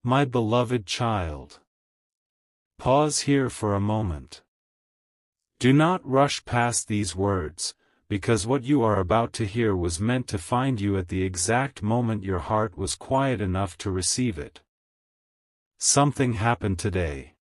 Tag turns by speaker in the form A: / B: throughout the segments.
A: My beloved child. Pause here for a moment. Do not rush past these words, because what you are about to hear was meant to find you at the exact moment your heart was quiet enough to receive it. Something happened today.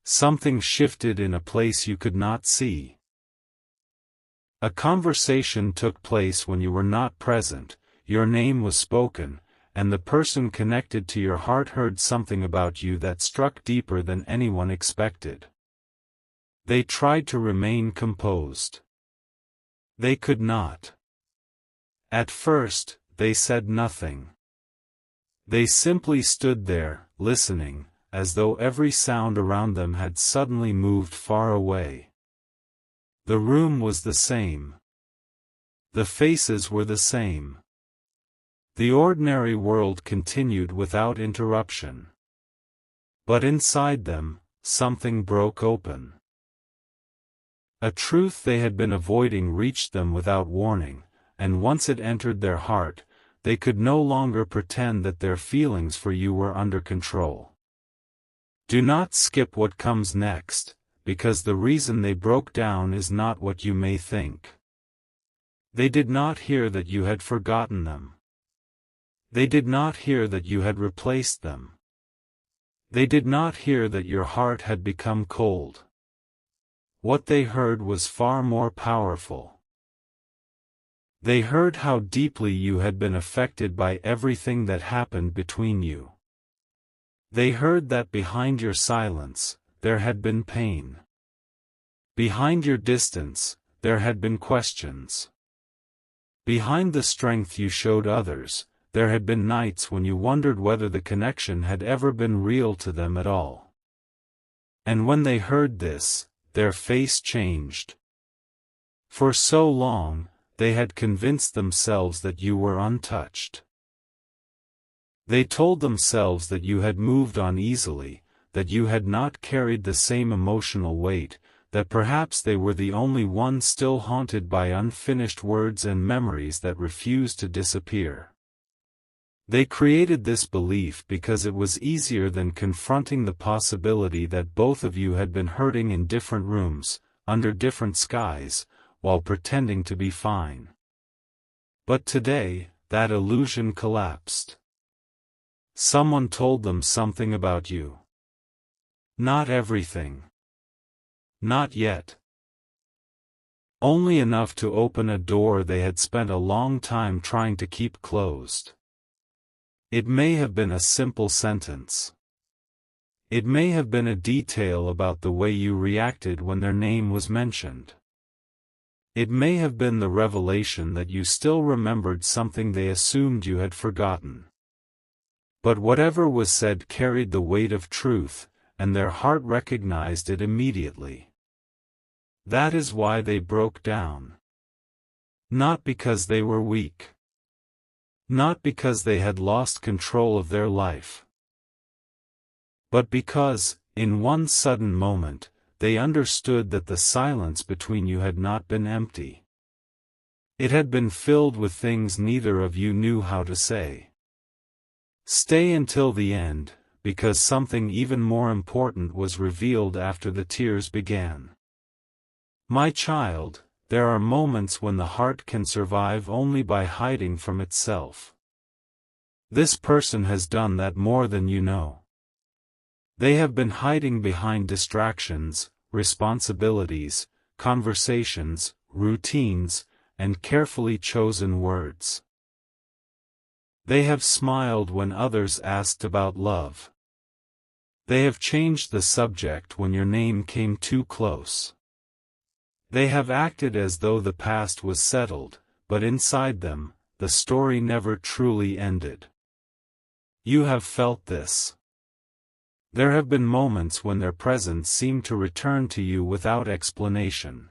A: Something shifted in a place you could not see. A conversation took place when you were not present, your name was spoken, and the person connected to your heart heard something about you that struck deeper than anyone expected. They tried to remain composed. They could not. At first, they said nothing. They simply stood there, listening, as though every sound around them had suddenly moved far away. The room was the same. The faces were the same. The ordinary world continued without interruption. But inside them, something broke open. A truth they had been avoiding reached them without warning, and once it entered their heart, they could no longer pretend that their feelings for you were under control. Do not skip what comes next, because the reason they broke down is not what you may think. They did not hear that you had forgotten them. They did not hear that you had replaced them. They did not hear that your heart had become cold. What they heard was far more powerful. They heard how deeply you had been affected by everything that happened between you. They heard that behind your silence, there had been pain. Behind your distance, there had been questions. Behind the strength you showed others, there had been nights when you wondered whether the connection had ever been real to them at all. And when they heard this, their face changed. For so long, they had convinced themselves that you were untouched. They told themselves that you had moved on easily, that you had not carried the same emotional weight, that perhaps they were the only ones still haunted by unfinished words and memories that refused to disappear. They created this belief because it was easier than confronting the possibility that both of you had been hurting in different rooms, under different skies, while pretending to be fine. But today, that illusion collapsed. Someone told them something about you. Not everything. Not yet. Only enough to open a door they had spent a long time trying to keep closed. It may have been a simple sentence. It may have been a detail about the way you reacted when their name was mentioned. It may have been the revelation that you still remembered something they assumed you had forgotten. But whatever was said carried the weight of truth, and their heart recognized it immediately. That is why they broke down. Not because they were weak. Not because they had lost control of their life. But because, in one sudden moment, they understood that the silence between you had not been empty. It had been filled with things neither of you knew how to say. Stay until the end, because something even more important was revealed after the tears began. My child, there are moments when the heart can survive only by hiding from itself. This person has done that more than you know. They have been hiding behind distractions, responsibilities, conversations, routines, and carefully chosen words. They have smiled when others asked about love. They have changed the subject when your name came too close. They have acted as though the past was settled, but inside them, the story never truly ended. You have felt this. There have been moments when their presence seemed to return to you without explanation.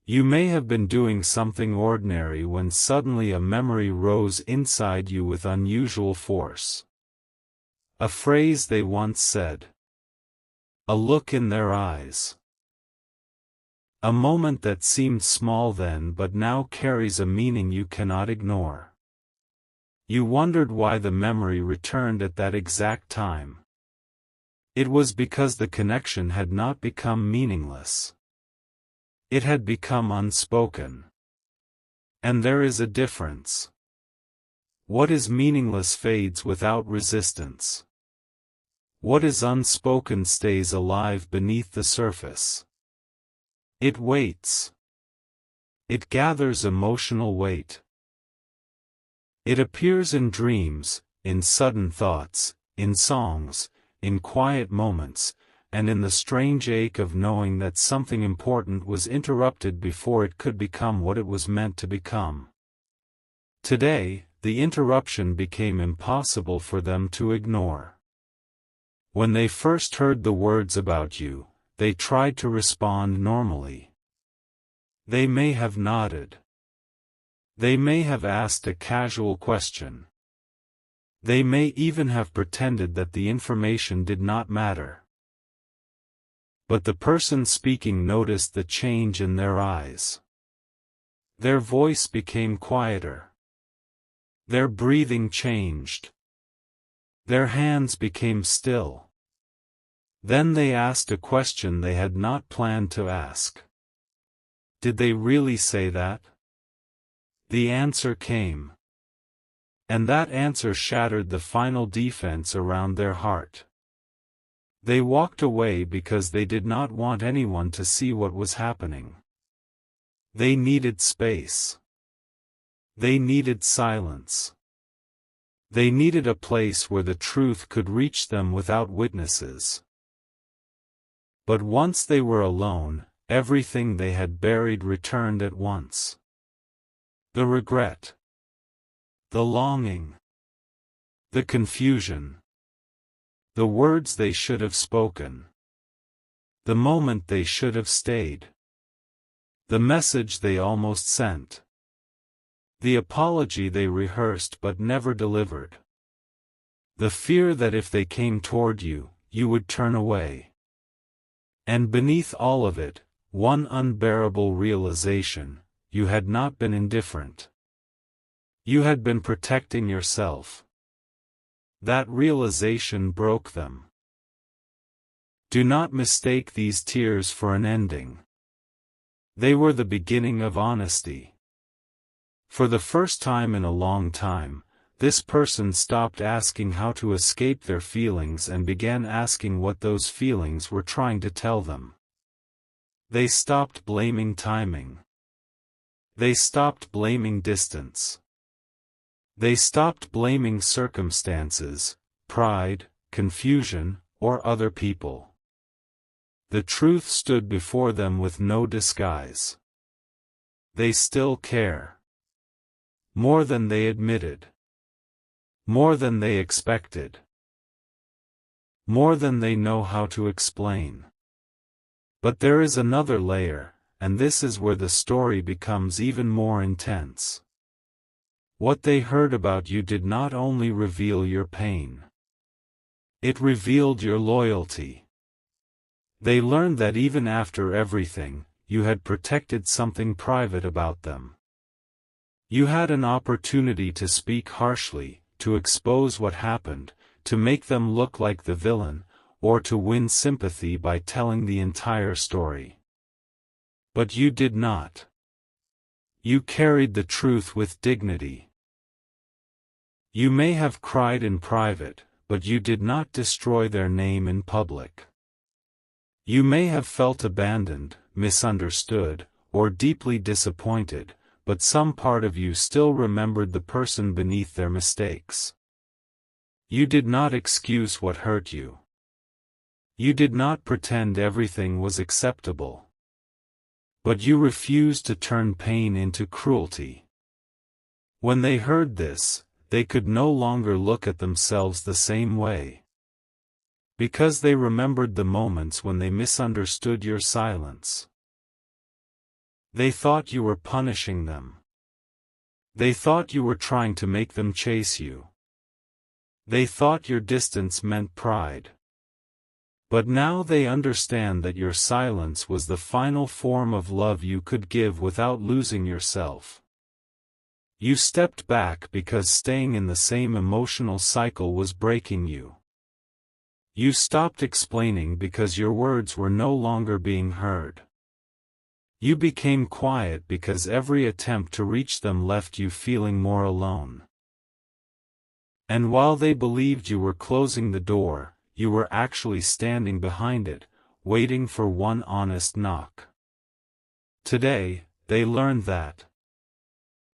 A: You may have been doing something ordinary when suddenly a memory rose inside you with unusual force. A phrase they once said. A look in their eyes. A moment that seemed small then but now carries a meaning you cannot ignore. You wondered why the memory returned at that exact time. It was because the connection had not become meaningless. It had become unspoken. And there is a difference. What is meaningless fades without resistance. What is unspoken stays alive beneath the surface. It waits. It gathers emotional weight. It appears in dreams, in sudden thoughts, in songs, in quiet moments, and in the strange ache of knowing that something important was interrupted before it could become what it was meant to become. Today, the interruption became impossible for them to ignore. When they first heard the words about you, they tried to respond normally. They may have nodded. They may have asked a casual question. They may even have pretended that the information did not matter. But the person speaking noticed the change in their eyes. Their voice became quieter. Their breathing changed. Their hands became still. Then they asked a question they had not planned to ask. Did they really say that? The answer came. And that answer shattered the final defense around their heart. They walked away because they did not want anyone to see what was happening. They needed space. They needed silence. They needed a place where the truth could reach them without witnesses. But once they were alone, everything they had buried returned at once. The regret. The longing. The confusion. The words they should have spoken. The moment they should have stayed. The message they almost sent. The apology they rehearsed but never delivered. The fear that if they came toward you, you would turn away. And beneath all of it, one unbearable realization: you had not been indifferent. You had been protecting yourself. That realization broke them. Do not mistake these tears for an ending. They were the beginning of honesty. For the first time in a long time, this person stopped asking how to escape their feelings and began asking what those feelings were trying to tell them. They stopped blaming timing. They stopped blaming distance. They stopped blaming circumstances, pride, confusion, or other people. The truth stood before them with no disguise. They still care. More than they admitted. More than they expected. More than they know how to explain. But there is another layer, and this is where the story becomes even more intense. What they heard about you did not only reveal your pain. It revealed your loyalty. They learned that even after everything, you had protected something private about them. You had an opportunity to speak harshly, to expose what happened, to make them look like the villain, or to win sympathy by telling the entire story. But you did not. You carried the truth with dignity. You may have cried in private, but you did not destroy their name in public. You may have felt abandoned, misunderstood, or deeply disappointed, but some part of you still remembered the person beneath their mistakes. You did not excuse what hurt you. You did not pretend everything was acceptable. But you refused to turn pain into cruelty. When they heard this, they could no longer look at themselves the same way. Because they remembered the moments when they misunderstood your silence. They thought you were punishing them. They thought you were trying to make them chase you. They thought your distance meant pride. But now they understand that your silence was the final form of love you could give without losing yourself. You stepped back because staying in the same emotional cycle was breaking you. You stopped explaining because your words were no longer being heard. You became quiet because every attempt to reach them left you feeling more alone. And while they believed you were closing the door, you were actually standing behind it, waiting for one honest knock. Today, they learned that.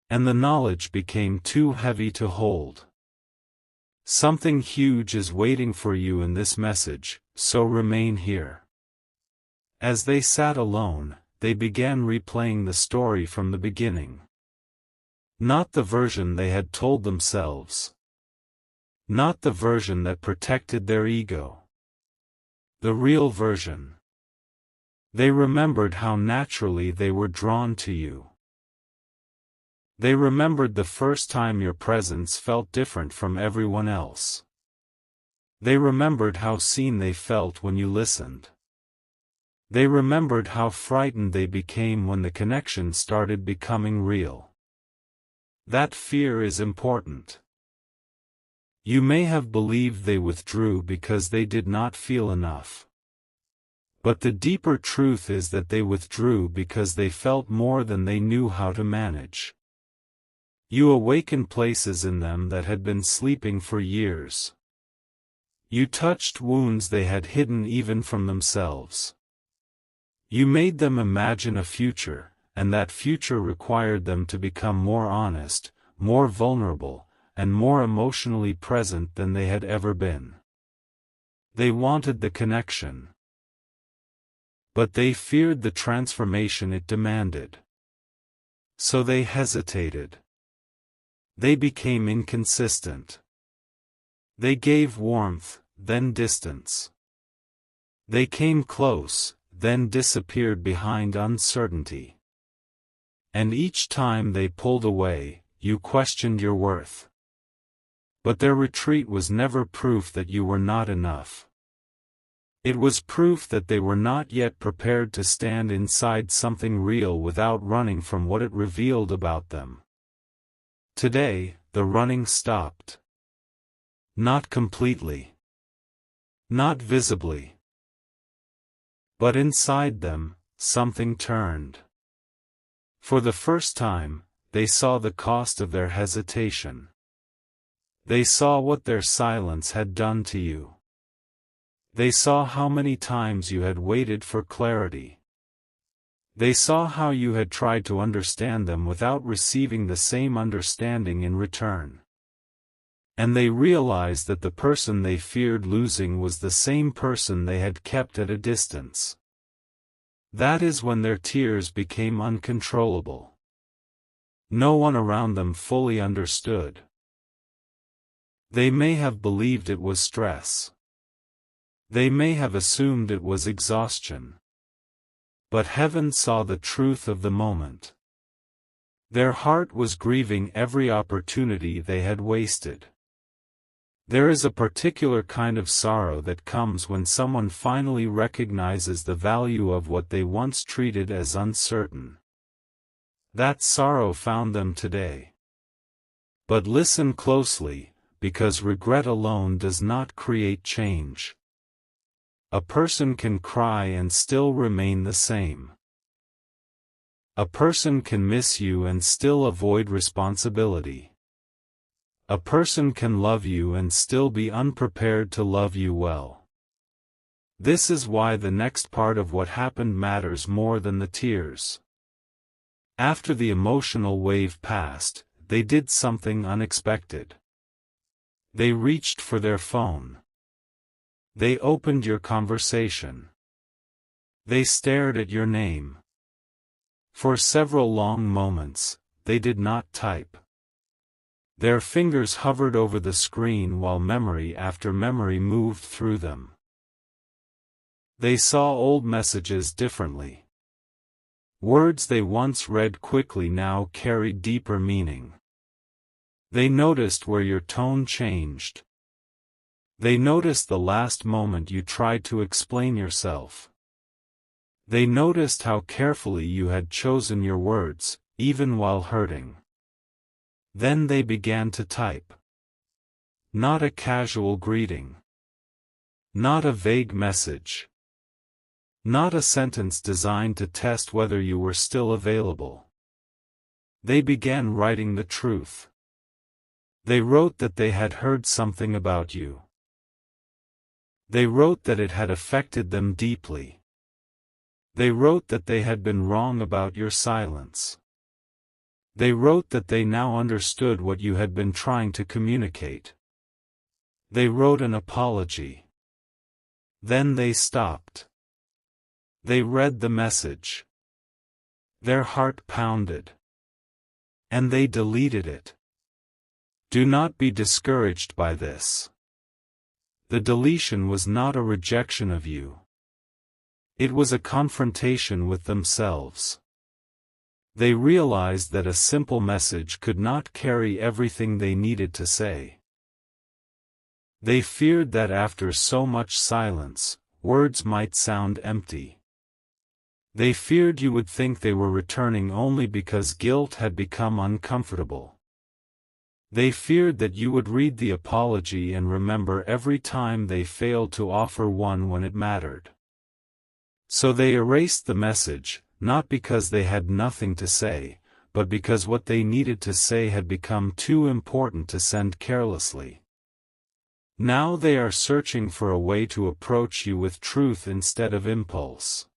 A: And the knowledge became too heavy to hold. Something huge is waiting for you in this message, so remain here. As they sat alone, they began replaying the story from the beginning. Not the version they had told themselves. Not the version that protected their ego. The real version. They remembered how naturally they were drawn to you. They remembered the first time your presence felt different from everyone else. They remembered how seen they felt when you listened. They remembered how frightened they became when the connection started becoming real. That fear is important. You may have believed they withdrew because they did not feel enough. But the deeper truth is that they withdrew because they felt more than they knew how to manage. You awakened places in them that had been sleeping for years. You touched wounds they had hidden even from themselves. You made them imagine a future, and that future required them to become more honest, more vulnerable, and more emotionally present than they had ever been. They wanted the connection. But they feared the transformation it demanded. So they hesitated. They became inconsistent. They gave warmth, then distance. They came close, then disappeared behind uncertainty. And each time they pulled away, you questioned your worth. But their retreat was never proof that you were not enough. It was proof that they were not yet prepared to stand inside something real without running from what it revealed about them. Today, the running stopped. Not completely. Not visibly. But inside them, something turned. For the first time, they saw the cost of their hesitation. They saw what their silence had done to you. They saw how many times you had waited for clarity. They saw how you had tried to understand them without receiving the same understanding in return. And they realized that the person they feared losing was the same person they had kept at a distance. That is when their tears became uncontrollable. No one around them fully understood. They may have believed it was stress. They may have assumed it was exhaustion. But heaven saw the truth of the moment. Their heart was grieving every opportunity they had wasted. There is a particular kind of sorrow that comes when someone finally recognizes the value of what they once treated as uncertain. That sorrow found them today. But listen closely, because regret alone does not create change. A person can cry and still remain the same. A person can miss you and still avoid responsibility. A person can love you and still be unprepared to love you well. This is why the next part of what happened matters more than the tears. After the emotional wave passed, they did something unexpected. They reached for their phone. They opened your conversation. They stared at your name. For several long moments, they did not type. Their fingers hovered over the screen while memory after memory moved through them. They saw old messages differently. Words they once read quickly now carried deeper meaning. They noticed where your tone changed. They noticed the last moment you tried to explain yourself. They noticed how carefully you had chosen your words, even while hurting. Then they began to type. Not a casual greeting. Not a vague message. Not a sentence designed to test whether you were still available. They began writing the truth. They wrote that they had heard something about you. They wrote that it had affected them deeply. They wrote that they had been wrong about your silence. They wrote that they now understood what you had been trying to communicate. They wrote an apology. Then they stopped. They read the message. Their heart pounded. And they deleted it. Do not be discouraged by this. The deletion was not a rejection of you. It was a confrontation with themselves. They realized that a simple message could not carry everything they needed to say. They feared that after so much silence, words might sound empty. They feared you would think they were returning only because guilt had become uncomfortable. They feared that you would read the apology and remember every time they failed to offer one when it mattered. So they erased the message, not because they had nothing to say, but because what they needed to say had become too important to send carelessly. Now they are searching for a way to approach you with truth instead of impulse.